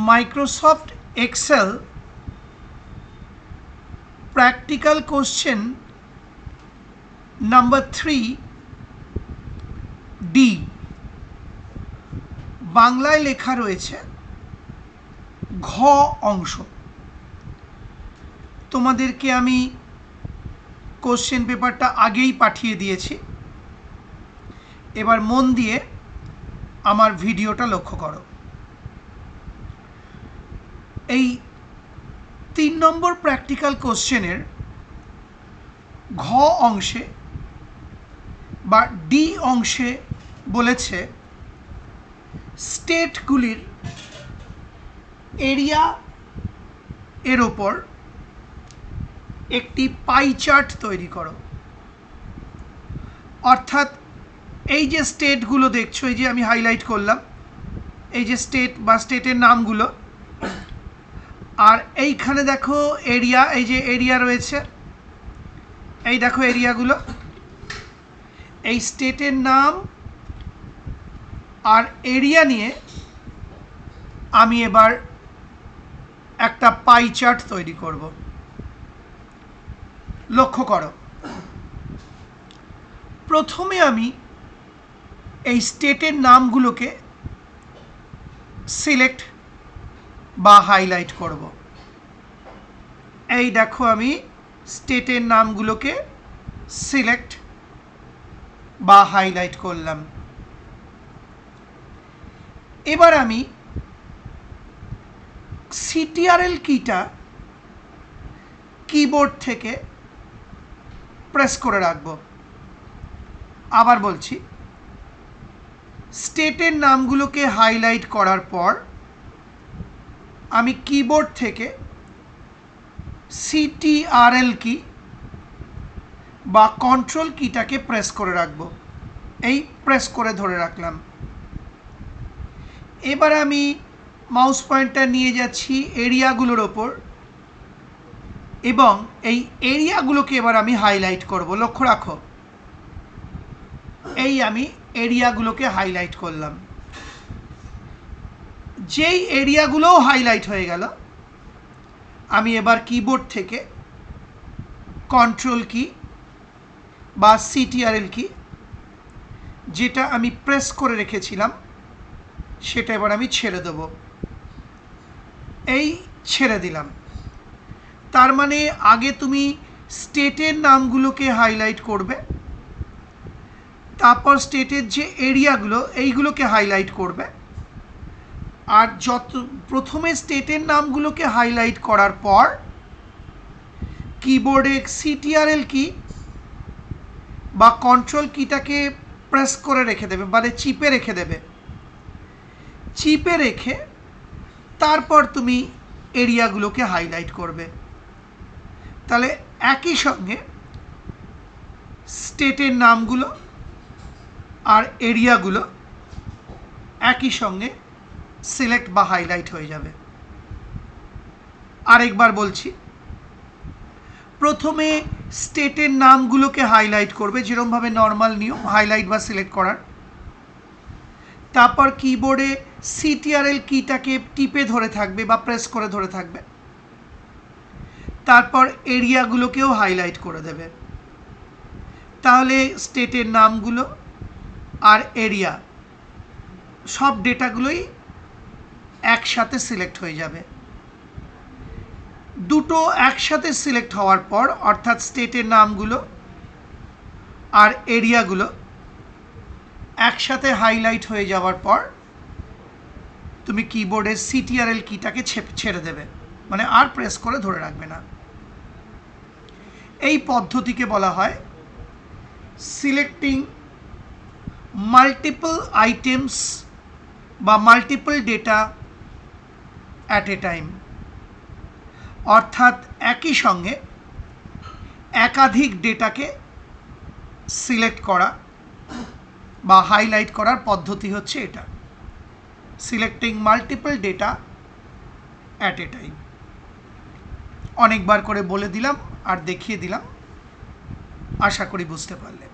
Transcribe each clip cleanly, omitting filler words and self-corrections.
Microsoft Excel practical question number 3 D বাংলায় লেখা রয়েছে ঘ অংশ। তোমাদেরকে আমি কোশ্চেন পেপারটা আগেই পাঠিয়ে দিয়েছি, এবার মন দিয়ে আমার ভিডিওটা লক্ষ্য করো। এই 3 নম্বর প্র্যাকটিক্যাল কোশ্চেনের ঘ অংশে বা ডি অংশে বলেছে স্টেটগুলির এরিয়া এর ওপর একটি পাই চার্ট তৈরি করো। অর্থাৎ এই যে স্টেটগুলো দেখছো, এই যে আমি হাইলাইট করলাম, এই যে স্টেট বা স্টেটের নামগুলো, আর এইখানে দেখো এরিয়া, এই যে এরিয়া রয়েছে, এই দেখো এরিয়াগুলো, এই স্টেটের নাম আর এরিয়া নিয়ে আমি এবার একটা পাই চার্ট তৈরি করব। লক্ষ্য করো, প্রথমে আমি এই স্টেটের নামগুলোকে সিলেক্ট বা হাইলাইট করব। এই দেখো আমি স্টেটের নামগুলোকে সিলেক্ট বা হাইলাইট করলাম। এবার আমি CTRL কিটা কিবোর্ড থেকে প্রেস করে রাখব। আবার বলছি, স্টেটের নামগুলোকে হাইলাইট করার পর আমি কিবোর্ড থেকে CTRL কি বা কন্ট্রোল কিটাকে প্রেস করে রাখব। এই প্রেস করে ধরে রাখলাম। এবার আমি মাউস পয়েন্টার নিয়ে যাচ্ছি এরিয়াগুলোর ওপর এবং এই এরিয়াগুলোকে এবার আমি হাইলাইট করব। লক্ষ্য রাখো, এই আমি এরিয়াগুলোকে হাইলাইট করলাম। যেই এরিয়াগুলোও হাইলাইট হয়ে গেল, আমি এবার কিবোর্ড থেকে কন্ট্রোল কি বা CTRL কি, যেটা আমি প্রেস করে রেখেছিলাম, সেটা এবার আমি ছেড়ে দেব। এই ছেড়ে দিলাম। তার মানে আগে তুমি স্টেটের নামগুলোকে হাইলাইট করবে, তারপর স্টেটের যে এরিয়াগুলো এইগুলোকে হাইলাইট করবে, আর প্রথমে স্টেটের নামগুলোকে হাইলাইট করার পর কিবোর্ডে CTRL কি বা কন্ট্রোল কিটাকে প্রেস করে রেখে দেবে, মানে চিপে রেখে দেবে। চিপে রেখে তারপর তুমি এরিয়াগুলোকে হাইলাইট করবে। তাহলে একই সঙ্গে স্টেটের নামগুলো আর এরিয়াগুলো একই সঙ্গে সিলেক্ট বা হাইলাইট হয়ে যাবে। আরেকবার বলছি, প্রথমে স্টেটের নামগুলোকে হাইলাইট করবে, যেরকমভাবে নর্মাল নিয়ম হাইলাইট বা সিলেক্ট করার। তারপর কিবোর্ডে CTRL কিটাকে টিপে ধরে থাকবে বা প্রেস করে ধরে থাকবে। তারপর এরিয়াগুলোকেও হাইলাইট করে দেবে। তাহলে স্টেটের নামগুলো আর এরিয়া সব ডেটাগুলোই একসাথে সিলেক্ট হয়ে যাবে। দুটো একসাথে সিলেক্ট হওয়ার পর, অর্থাৎ স্টেটের নামগুলো আর এরিয়াগুলো একসাথে হাইলাইট হয়ে যাওয়ার পর তুমি কিবোর্ডের CTRL কিটাকে ছেড়ে দেবে, মানে আর প্রেস করে ধরে রাখবে না। এই পদ্ধতিকে বলা হয় সিলেক্টিং মাল্টিপল আইটেমস বা multiple data at a time. অর্থাৎ একই সঙ্গে একাধিক ডেটাকে সিলেক্ট করা বা হাইলাইট করার পদ্ধতি হচ্ছে এটা, selecting multiple data at a time. অনেকবার করে বলে দিলাম আর দেখিয়ে দিলাম, আশা করি বুঝতে পারলে।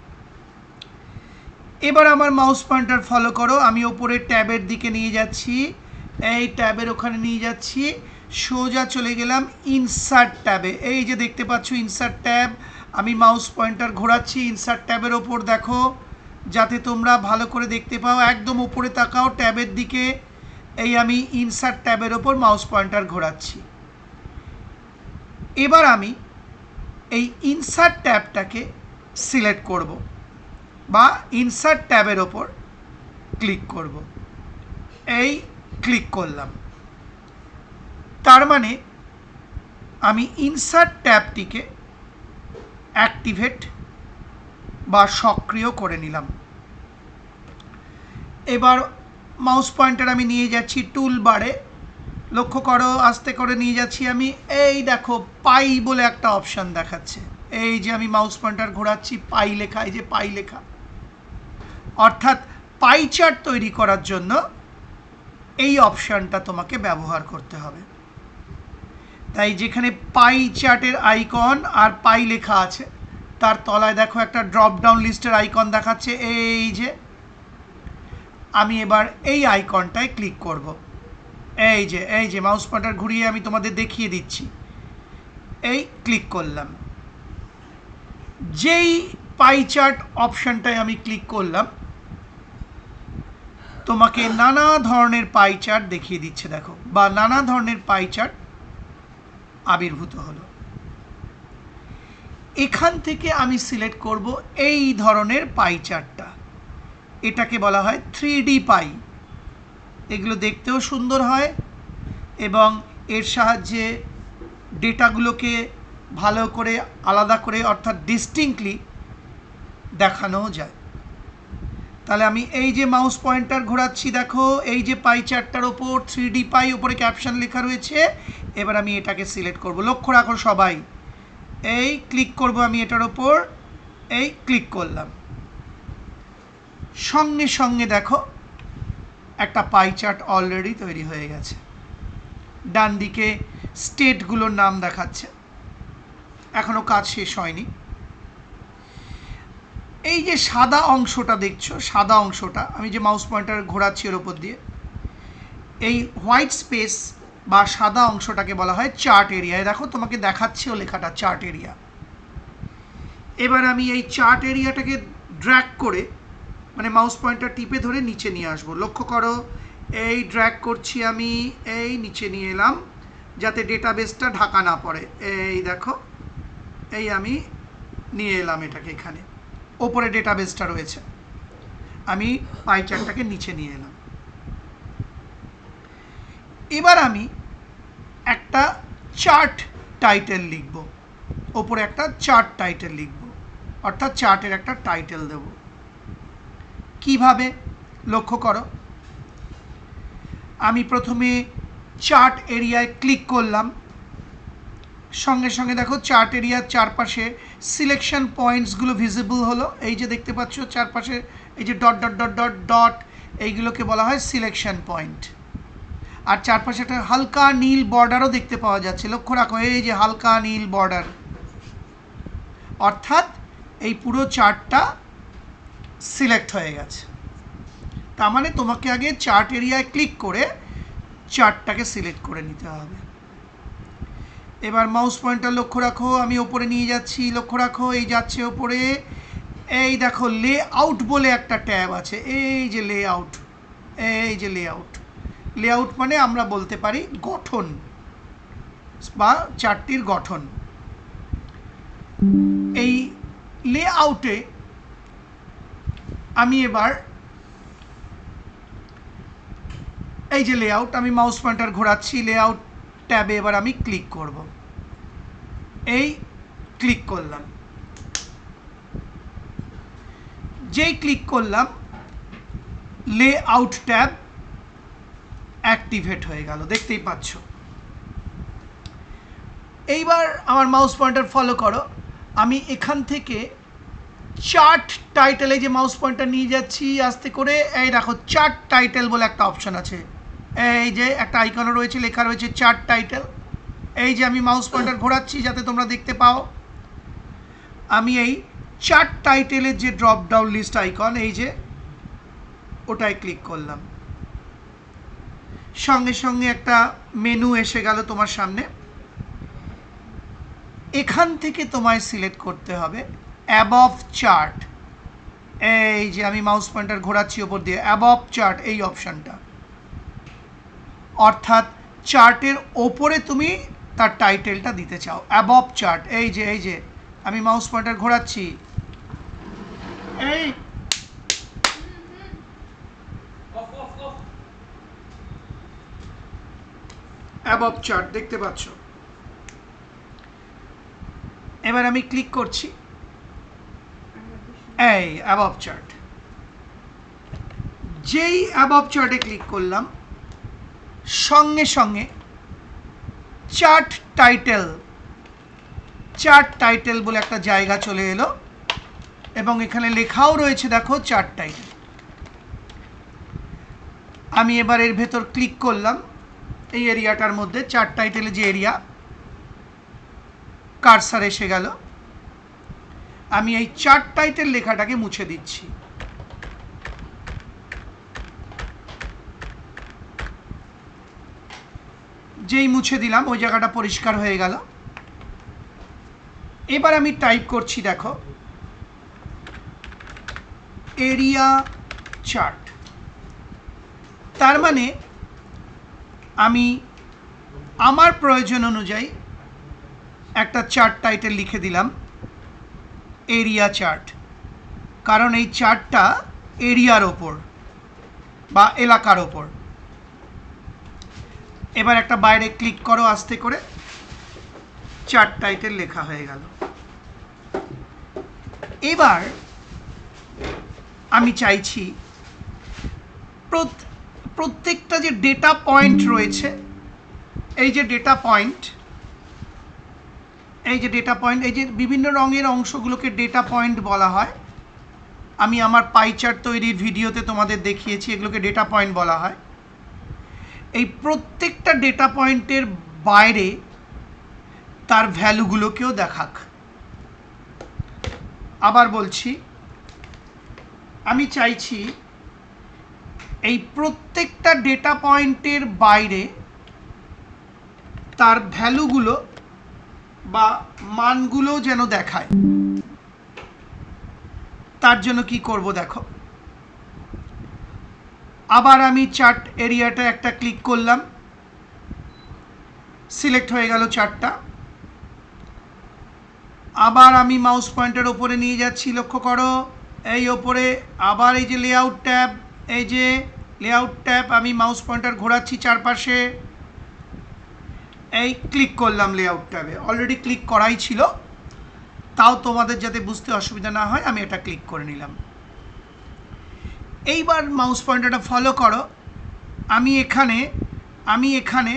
এবার আমার মাউস পয়েন্টার ফলো করো, আমি ওপরে ট্যাবের দিকে নিয়ে যাচ্ছি, এই ট্যাবের ওখানে নিয়ে যাচ্ছি, সোজা চলে গেলাম ইনসার্ট ট্যাবে। এই যে দেখতে পাচ্ছ ইনসার্ট ট্যাব, আমি মাউস পয়েন্টার ঘোরাচ্ছি ইনসার্ট ট্যাবের ওপর, দেখো যাতে তোমরা ভালো করে দেখতে পাও, একদম উপরে তাকাও ট্যাবের দিকে। এই আমি ইনসার্ট ট্যাবের ওপর মাউস পয়েন্টার ঘোরাচ্ছি। এবার আমি এই ইনসার্ট ট্যাবটাকে সিলেক্ট করব বা ইনসার্ট ট্যাবের ওপর ক্লিক করব। এই ক্লিক করলাম, তার মানে আমি ইনসার্ট ট্যাবটিকে অ্যাক্টিভেট বা সক্রিয় করে নিলাম। এবার মাউস পয়েন্টার আমি নিয়ে যাচ্ছি টুল বারে, লক্ষ্য করো আস্তে করে নিয়ে যাচ্ছি আমি। এই দেখো পাই বলে একটা অপশান দেখাচ্ছে, এই যে আমি মাউস পয়েন্টার ঘোরাচ্ছি, পাই লেখা, এই যে পাই লেখা, অর্থাৎ পাই চার্ট তৈরি করার জন্য এই অপশানটা তোমাকে ব্যবহার করতে হবে। তাই যেখানে পাই চার্টের আইকন আর পাই লেখা আছে তার তলায় দেখো একটা ড্রপ ডাউন লিস্টের আইকন দেখাচ্ছে, এই যে আমি এবার এই আইকনটায় ক্লিক করব। এই যে মাউস পয়েন্টার ঘুরিয়ে আমি তোমাদের দেখিয়ে দিচ্ছি, এই ক্লিক করলাম। যেই পাই চার্ট অপশানটায় আমি ক্লিক করলাম তোমাকে নানা ধরনের পাই চার্ট দেখিয়ে দিচ্ছে, দেখো, বা নানা ধরনের পাই চার্ট আবির্ভূত হলো। এখান থেকে আমি সিলেক্ট করব এই ধরনের পাই চার্টটা, এটাকে বলা হয় 3D পাই। এগুলো দেখতেও সুন্দর হয় এবং এর সাহায্যে ডেটাগুলোকে ভালো করে আলাদা করে অর্থাৎ ডিস্টিংক্টলি দেখানোও যায়। তাহলে আমি এই যে মাউস পয়েন্টার ঘোরাচ্ছি, দেখো এই যে পাই চার্টটার ওপর 3D পাই, ওপরে ক্যাপশন লেখা রয়েছে। এবার আমি এটাকে সিলেক্ট করব, লক্ষ্য রাখো সবাই, এই ক্লিক করব আমি এটার ওপর, এই ক্লিক করলাম, সঙ্গে সঙ্গে দেখো একটা পাই চার্ট অলরেডি তৈরি হয়ে গেছে। ডান দিকে স্টেটগুলোর নাম দেখাচ্ছে, এখনো কাজ শেষ হয়নি। এই যে সাদা অংশটা দেখছো, সাদা অংশটা আমি যে মাউস পয়েন্টার ঘোরাচ্ছি এর ওপর দিয়ে, এই হোয়াইট স্পেস বা সাদা অংশটাকে বলা হয় চার্ট এরিয়া। দেখো তোমাকে দেখাচ্ছেও লেখাটা চার্ট এরিয়া। এবার আমি এই চার্ট এরিয়াটাকে ড্র্যাগ করে মানে মাউস পয়েন্টার টিপে ধরে নিচে নিয়ে আসবো, লক্ষ্য করো এই ড্র্যাগ করছি আমি, এই নিচে নিয়ে এলাম যাতে ডেটাবেসটা ঢাকা না পড়ে। এই দেখো এই আমি নিয়ে এলাম এটাকে, এখানে ওপরে ডেটাবেসটা রয়েছে, আমি পাই চার্টটাকে নিচে নিয়ে এলাম। এবার আমি একটা চার্ট টাইটেল লিখব, ওপরে একটা চার্ট টাইটেল লিখব, অর্থাৎ চার্টের একটা টাইটেল দেব। কিভাবে লক্ষ্য করো, আমি প্রথমে চার্ট এরিয়ায় ক্লিক করলাম, সঙ্গে সঙ্গে দেখো চার্ট এরিয়ার চারপাশে সিলেকশন পয়েন্টসগুলো ভিজিবল হলো। এই যে দেখতে পাচ্ছ চারপাশে এই যে dot dot dot dot dot, এইগুলোকে বলা হয় সিলেকশন পয়েন্ট। আর চারপাশে একটা হালকা নীল বর্ডারও দেখতে পাওয়া যাচ্ছে, লক্ষ্য রাখো এই যে হালকা নীল বর্ডার, অর্থাৎ এই পুরো চার্টটা সিলেক্ট হয়ে গেছে। তার মানে তোমাকে আগে চার্ট এরিয়ায় ক্লিক করে চার্টটাকে সিলেক্ট করে নিতে হবে। এবার মাউস পয়েন্টার লক্ষ্য রাখো, আমি ওপরে নিয়ে যাচ্ছি, লক্ষ্য রাখো এই যাচ্ছে ওপরে। এই দেখো লে আউট বলে একটা ট্যাব আছে, এই যে লে আউট, এই যে লে আউট। লে আউট মানে আমরা বলতে পারি গঠন বা চার্টটির গঠন। এই লে আউটে আমি এবার এই যে লে আউট, আমি মাউস পয়েন্টার ঘোরাচ্ছি, লে আউট ট্যাবে এবার আমি ক্লিক করব, এই ক্লিক করলাম। যেই ক্লিক করলাম লে আউট ট্যাব অ্যাক্টিভেট হয়ে গেল, দেখতেই পাচ্ছ। এইবার আমার মাউস পয়েন্টার ফলো করো, আমি এখান থেকে চার্ট টাইটেলে যে মাউস পয়েন্টার নিয়ে যাচ্ছি আস্তে করে, এই দেখো চার্ট টাইটেল বলে একটা অপশন আছে, এই যে একটা আইকনও রয়েছে, লেখা রয়েছে চার্ট টাইটেল। এই যে আমি মাউস পয়েন্টার ঘোরাচ্ছি যাতে তোমরা দেখতে পাও, আমি এই চার্ট টাইটেলের যে ড্রপ ডাউন লিস্ট আইকন, এই যে ওটায় ক্লিক করলাম, সঙ্গে সঙ্গে একটা মেনু এসে গেল তোমার সামনে। এখান থেকে তোমায় সিলেক্ট করতে হবে অ্যাবভ চার্ট। এই যে আমি মাউস পয়েন্টার ঘোরাচ্ছি ওপর দিয়ে, অ্যাবভ চার্ট এই অপশানটা, অর্থাৎ চার্টের ওপরে তুমি তার টাইটেলটা দিতে চাও, অ্যাবভ চার্ট। এই যে আমি মাউস পয়েন্টার ঘোরাচ্ছি, এই অ্যাবভ চার্ট দেখতে পাচ্ছ। এবার আমি ক্লিক করছি, এই অ্যাবভ চার্ট। যেই অ্যাবভ চার্টে ক্লিক করলাম, সঙ্গে সঙ্গে চার্ট টাইটেল বলে একটা জায়গা চলে এলো এবং এখানে লেখাও রয়েছে দেখো চার্ট টাইটেল। আমি এবার এর ভেতর ক্লিক করলাম, এই এরিয়াটার মধ্যে চার্ট টাইটেলে যে এরিয়া, কার্সার এসে গেল। আমি এই চার্ট টাইটেল লেখাটাকে মুছে দিচ্ছি। যেই মুছে দিলাম ওই জায়গাটা পরিষ্কার হয়ে গেল। এবার আমি টাইপ করছি, দেখো এরিয়া চার্ট। তার মানে আমি আমার প্রয়োজন অনুযায়ী একটা চার্ট টাইটেল লিখে দিলাম এরিয়া চার্ট, কারণ এই চার্টটা এরিয়ার ওপর বা এলাকার ওপর। এবার একটা বাইরে ক্লিক করো আস্তে করে, চার্ট টাইটেল লেখা হয়ে গেল। এবার আমি চাইছি প্রত্যেকটা যে ডেটা পয়েন্ট রয়েছে, এই যে ডেটা পয়েন্ট, এই যে বিভিন্ন রঙের অংশগুলোকে ডেটা পয়েন্ট বলা হয়। আমি আমার পাই চার্ট তৈরির ভিডিওতে তোমাদের দেখিয়েছি, এগুলোকে ডেটা পয়েন্ট বলা হয়। এই প্রত্যেকটা ডেটা পয়েন্টের বাইরে তার ভ্যালুগুলোকেও দেখাক। আবার বলছি, আমি চাইছি এই প্রত্যেকটা ডেটা পয়েন্টের বাইরে তার ভ্যালুগুলো বা মানগুলো যেন দেখায়। তার জন্য কি করব দেখো, আবার আমি চার্ট এরিয়াটা একটা ক্লিক করলাম, সিলেক্ট হয়ে গেল চার্টটা। আবার আমি মাউস পয়েন্টার ওপরে নিয়ে যাচ্ছি, লক্ষ্য করো এই ওপরে আবার এই যে লেআউট ট্যাব, এই যে লেআউট ট্যাব, আমি মাউস পয়েন্টার ঘোরাচ্ছি চারপাশে, এই ক্লিক করলাম লেআউট ট্যাবে। অলরেডি ক্লিক করাই ছিল, তাও তোমাদের যাতে বুঝতে অসুবিধা না হয় আমি এটা ক্লিক করে নিলাম। এইবার মাউস পয়েন্টারটা ফলো করো, আমি এখানে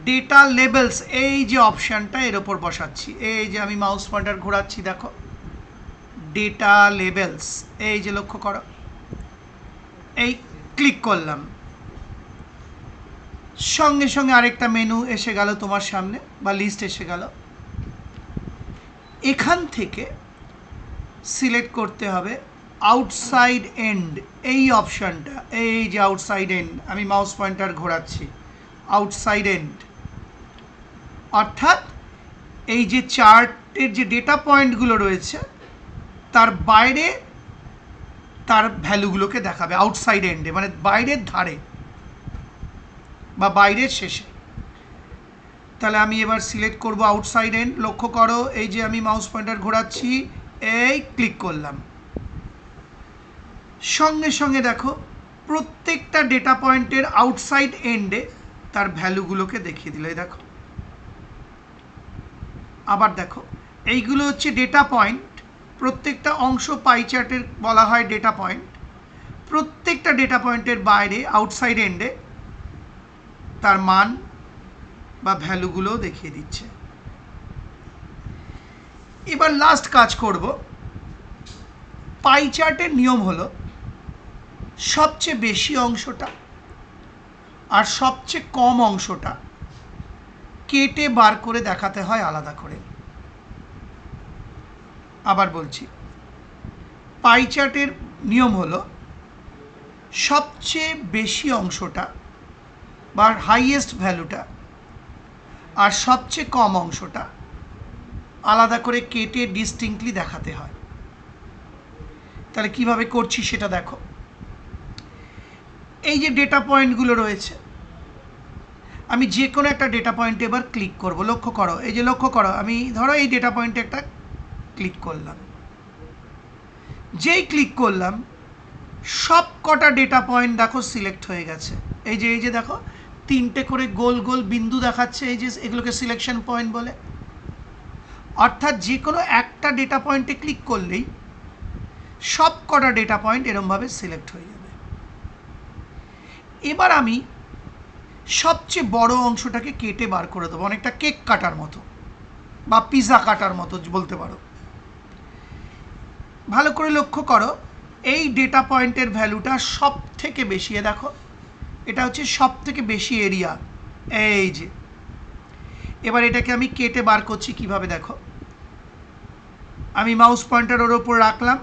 ডেটা লেবেলস এই যে অপশানটা এর ওপর বসাচ্ছি। এই যে আমি মাউস পয়েন্টার ঘোরাচ্ছি, দেখো ডেটা লেবেলস, এই যে লক্ষ্য করো, এই ক্লিক করলাম, সঙ্গে সঙ্গে আরেকটা মেনু এসে গেল তোমার সামনে বা লিস্ট এসে গেল। এখান থেকে সিলেক্ট করতে হবে আউটসাইড এন্ড এই অপশানটা, এই যে আউটসাইড এন্ড, আমি মাউস পয়েন্টার ঘোরাচ্ছি, আউটসাইড এন্ড অর্থাৎ এই যে চার্টের যে ডেটা পয়েন্টগুলো রয়েছে তার বাইরে তার ভ্যালুগুলোকে দেখাবে আউটসাইড এন্ডে, মানে বাইরের ধারে বা বাইরের শেষে। তাহলে আমি এবার সিলেক্ট করব আউটসাইড এন্ড। লক্ষ্য করো এই যে আমি মাউস পয়েন্টার ঘোরাচ্ছি, এই ক্লিক করলাম, সঙ্গে সঙ্গে দেখো প্রত্যেকটা ডেটা পয়েন্টের আউটসাইড এন্ডে তার ভ্যালুগুলোকে দেখিয়ে দিল। এই দেখো, আবার দেখো এইগুলো হচ্ছে ডেটা পয়েন্ট, প্রত্যেকটা অংশ পাই চার্টের বলা হয় ডেটা পয়েন্ট। প্রত্যেকটা ডেটা পয়েন্টের বাইরে আউটসাইড এন্ডে তার মান বা ভ্যালুগুলোও দেখিয়ে দিচ্ছে। এবার লাস্ট কাজ করব। পাই চার্টের নিয়ম হলো সবচেয়ে বেশি অংশটা আর সবচেয়ে কম অংশটা কেটে বার করে দেখাতে হয় আলাদা করে। আবার বলছি, পাই চার্টের নিয়ম হলো সবচেয়ে বেশি অংশটা বা হাইয়েস্ট ভ্যালুটা আর সবচেয়ে কম অংশটা আলাদা করে কেটে ডিস্টিংক্টলি দেখাতে হয়। তাহলে কিভাবে করছি সেটা দেখো। এই যে ডেটা পয়েন্টগুলো রয়েছে, আমি যে কোনো একটা ডেটা পয়েন্টে এবার ক্লিক করব। লক্ষ্য করো, এই যে লক্ষ্য করো, আমি ধরো এই ডেটা পয়েন্টে একটা ক্লিক করলাম। যেই ক্লিক করলাম সব কটা ডেটা পয়েন্ট দেখো সিলেক্ট হয়ে গেছে। এই যে দেখো 3টে করে গোল গোল বিন্দু দেখাচ্ছে, এই যে এগুলোকে সিলেকশন পয়েন্ট বলে। অর্থাৎ যে কোনো একটা ডেটা পয়েন্টে ক্লিক করলেই সব কটা ডেটা পয়েন্ট এরমভাবে সিলেক্ট হয়ে যাবে। এবার আমি সবচেয়ে বড় অংশটাকে কেটে বার করে দেবো, অনেকটা কেক কাটার মতো বা পিৎজা কাটার মতো বলতে পারো। ভালো করে লক্ষ্য করো, এই ডেটা পয়েন্টের ভ্যালুটা সব থেকে বেশি, দেখো এটা হচ্ছে সব থেকে বেশি এরিয়া। এই যে এবার এটাকে আমি কেটে বার করছি কিভাবে দেখো। আমি মাউস পয়েন্টার ওর ওপর রাখলাম,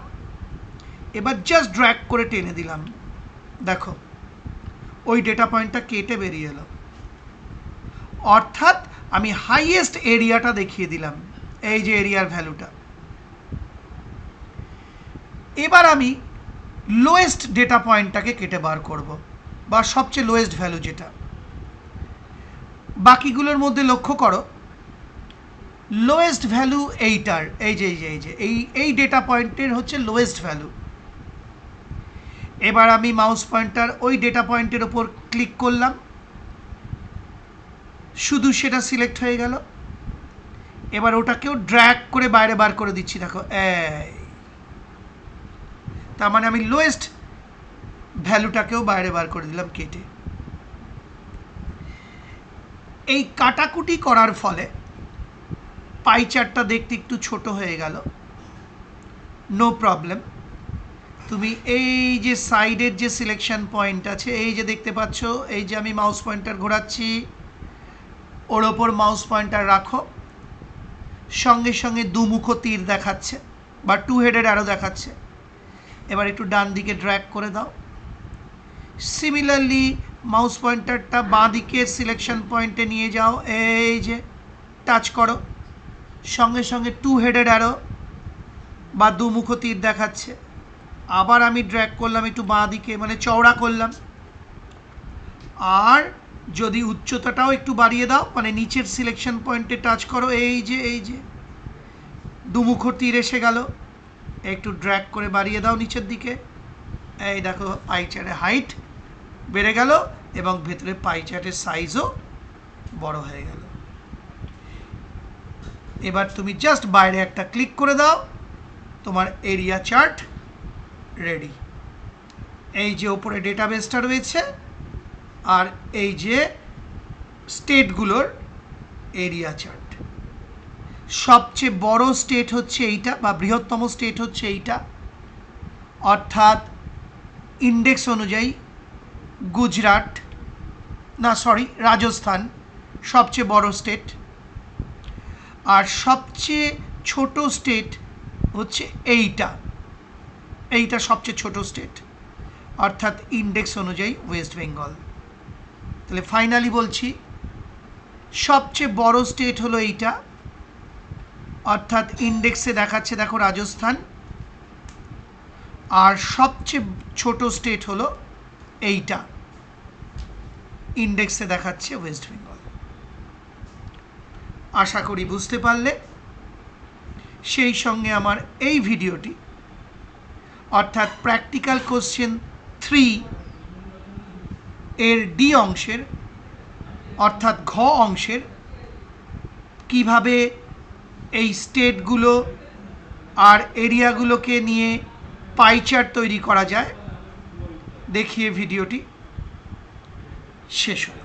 এবার জাস্ট ড্র্যাগ করে টেনে দিলাম, দেখো ওই ডেটা পয়েন্টটা কেটে বেরিয়ে এলো। অর্থাৎ আমি হাইয়েস্ট এরিয়াটা দেখিয়ে দিলাম, এই যে এরিয়ার ভ্যালুটা। এবার আমি লোয়েস্ট ডেটা পয়েন্টটাকে কেটে বার করব, বা সবচেয়ে লোয়েস্ট ভ্যালু যেটা। বাকিগুলোর মধ্যে লক্ষ্য করো লোয়েস্ট ভ্যালু এইটার, এই ডেটা পয়েন্টের হচ্ছে লোয়েস্ট ভ্যালু। এবার আমি মাউস পয়েন্টার ওই ডেটা পয়েন্টের ওপর ক্লিক করলাম, শুধু সেটা সিলেক্ট হয়ে গেল। এবার ওটাকেও ড্র্যাগ করে বাইরে বার করে দিচ্ছি, দেখো এই, তার মানে আমি লোয়েস্ট ভ্যালুটাকেও বাইরে বার করে দিলাম কেটে। এই কাটাকুটি করার ফলে পাই চার্টটা দেখতে একটু ছোট হয়ে গেল, নো প্রবলেম। তুমি এই যে সাইডের যে সিলেকশন পয়েন্ট আছে, এই যে দেখতে পাচ্ছ, এই যে আমি মাউস পয়েন্টার ঘোরাচ্ছি, ওর ওপর মাউস পয়েন্টার রাখো, সঙ্গে সঙ্গে দুমুখ তীর দেখাচ্ছে বা টু হেডেড অ্যারো দেখাচ্ছে। এবার একটু ডান দিকে ড্র্যাগ করে দাও। সিমিলারলি মাউস পয়েন্টারটা বাঁ দিকের সিলেকশন পয়েন্টে নিয়ে যাও, এই যে টাচ করো, সঙ্গে সঙ্গে টু হেডেড অ্যারো বা দুমুখ তীর দেখাচ্ছে। আবার আমি ড্র্যাগ করলাম একটু বাঁ দিকে, মানে চওড়া করলাম। আর যদি উচ্চতাটাও একটু বাড়িয়ে দাও, মানে নিচের সিলেকশন পয়েন্টে টাচ করো, এই যে দুমুখ তীর এসে গেল, একটু ড্র্যাগ করে বাড়িয়ে দাও নিচের দিকে। এই দেখো পাই চার্টের হাইট বেড়ে গেল এবং ভেতরে পাই চার্টের সাইজও বড় হয়ে গেল। এবার তুমি জাস্ট বাইরে একটা ক্লিক করে দাও, তোমার এরিয়া চার্ট রেডি। এই যে ওপরে ডেটাবেসটা রয়েছে আর এই যে স্টেটগুলোর এরিয়া চার্ট। সবচেয়ে বড় স্টেট হচ্ছে এইটা, বা বৃহত্তম স্টেট হচ্ছে এইটা, অর্থাৎ ইন্ডেক্স অনুযায়ী রাজস্থান সবচেয়ে বড় স্টেট। আর সবচেয়ে ছোট স্টেট হচ্ছে এইটা সবচেয়ে ছোট স্টেট, অর্থাৎ ইন্ডেক্স অনুযায়ী ওয়েস্ট বেঙ্গল। তাহলে ফাইনালি বলছি, সবচেয়ে বড় স্টেট হলো এইটা, অর্থাৎ ইন্ডেক্সে দেখাচ্ছে দেখো রাজস্থান। আর সবচেয়ে ছোট স্টেট হলো এইটা, ইন্ডেক্সে দেখাচ্ছে ওয়েস্ট বেঙ্গল। আশা করি বুঝতে পারলে। সেই সঙ্গে আমার এই ভিডিওটি, অর্থাৎ প্র্যাকটিক্যাল কোশ্চেন 3 এর ডি অংশের, অর্থাৎ ঘ অংশের, কিভাবে এই স্টেটগুলো আর এরিয়াগুলোকে নিয়ে পাই চার্ট তৈরি করা যায় দেখিয়ে ভিডিওটি শেষ হলো।